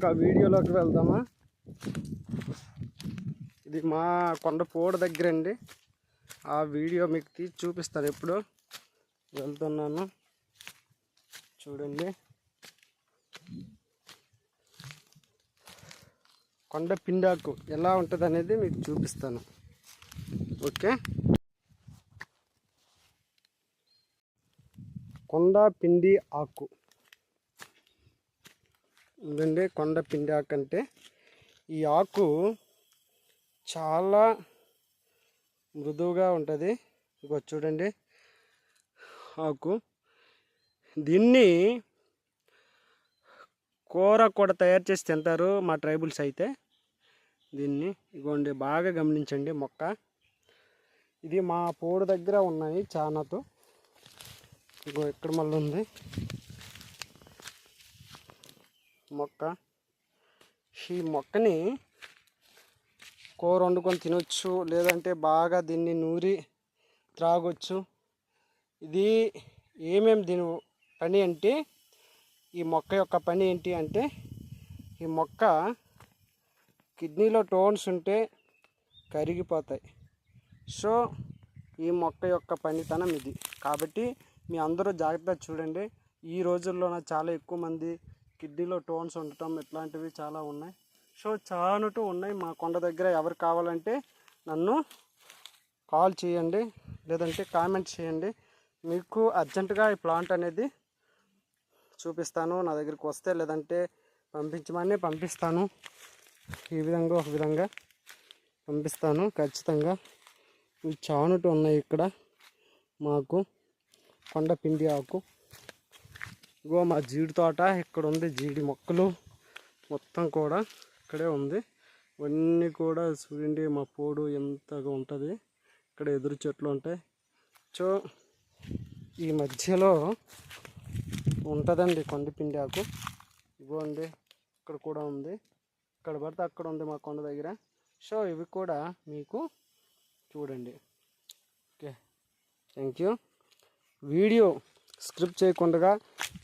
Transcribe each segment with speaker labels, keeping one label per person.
Speaker 1: ఇక వీడియోలోకి వెళ్దామా. ఇది మా కొండపోడు దగ్గర అండి. ఆ వీడియో మీకు తీసి చూపిస్తాను. ఎప్పుడు వెళ్తున్నాను చూడండి. కొండ పిండాకు ఎలా ఉంటుంది అనేది మీకు చూపిస్తాను. ఓకే, కొండ పిండి ఆకు ఉందండి. కొండ పిండి ఆకు అంటే ఈ ఆకు చాలా మృదువుగా ఉంటుంది. ఇగో చూడండి ఆకు. దీన్ని కూర కూడా తయారు చేసి తింటారు మా ట్రైబుల్స్ అయితే. దీన్ని ఇగోండి బాగా గమనించండి. మొక్క ఇది మా పోడు దగ్గర ఉన్నాయి చానాతో. ఇగో ఇక్కడ మళ్ళీ ఉంది మొక్క. ఈ మొక్కని కూర వండుకొని తినొచ్చు, లేదంటే బాగా దీన్ని నూరి త్రాగొచ్చు. ఇది ఏమేమి దీని పని అంటే, ఈ మొక్క యొక్క పని ఏంటి అంటే, ఈ మొక్క కిడ్నీలో స్టోన్స్ ఉంటే కరిగిపోతాయి. సో ఈ మొక్క యొక్క పనితనం ఇది. కాబట్టి మీ అందరూ జాగ్రత్తగా చూడండి. ఈ రోజుల్లో చాలా ఎక్కువ మంది కిడ్నీలో స్టోన్స్ ఉండటం ఇట్లాంటివి చాలా ఉన్నాయి. సో చానుటూ ఉన్నాయి మా కొండ దగ్గర. ఎవరు కావాలంటే నన్ను కాల్ చేయండి, లేదంటే కామెంట్ చేయండి. మీకు అర్జెంటుగా ఈ ప్లాంట్ అనేది చూపిస్తాను. నా దగ్గరికి వస్తే, లేదంటే పంపించమని పంపిస్తాను. ఈ విధంగా ఒక విధంగా పంపిస్తాను ఖచ్చితంగా. ఇవి చానుటు ఉన్నాయి ఇక్కడ మాకు కొండ పిండి ఆకు. ఇగో మా జీడి తోట ఇక్కడ ఉంది. జీడి మొక్కలు మొత్తం కూడా ఇక్కడే ఉంది. ఇవన్నీ కూడా చూడండి మా పోడు ఎంతగా ఉంటుంది. ఇక్కడ ఎదురు చెట్లు ఉంటాయి. సో ఈ మధ్యలో ఉంటుందండి కొండపిండి ఆకు. ఇగోండి ఇక్కడ కూడా ఉంది. ఇక్కడ పడితే అక్కడ ఉంది మా కొండ దగ్గర. సో ఇవి కూడా మీకు చూడండి. Okay, thank you. Video script చేయకుండా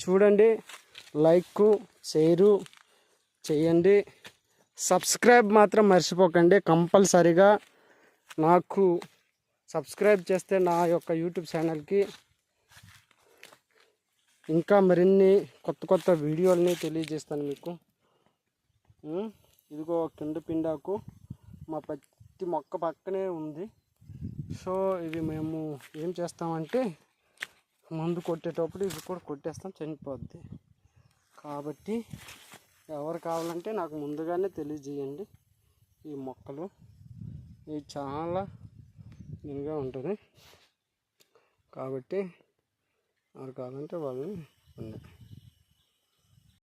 Speaker 1: చూడండి. లైక్ షేరు చేయండి. సబ్స్క్రైబ్ మాత్రం మర్చిపోకండి. కంపల్సరిగా నాకు సబ్స్క్రైబ్ చేస్తే నా యొక్క యూట్యూబ్ ఛానల్కి ఇంకా మరిన్ని కొత్త కొత్త వీడియోలని తెలియజేస్తాను మీకు. ఇదిగో కింద పిండాకు మా పత్తి మొక్క పక్కనే ఉంది. సో ఇవి మేము ఏం చేస్తామంటే, మందు కొట్టేటప్పుడు ఇవి కూడా కొట్టేస్తాం, చనిపోద్ది. కాబట్టి ఎవరు కావాలంటే నాకు ముందుగానే తెలియజేయండి. ఈ మొక్కలు ఇవి చాలా ఇదిగా ఉంటుంది. కాబట్టి ఎవరు కావాలంటే వాళ్ళని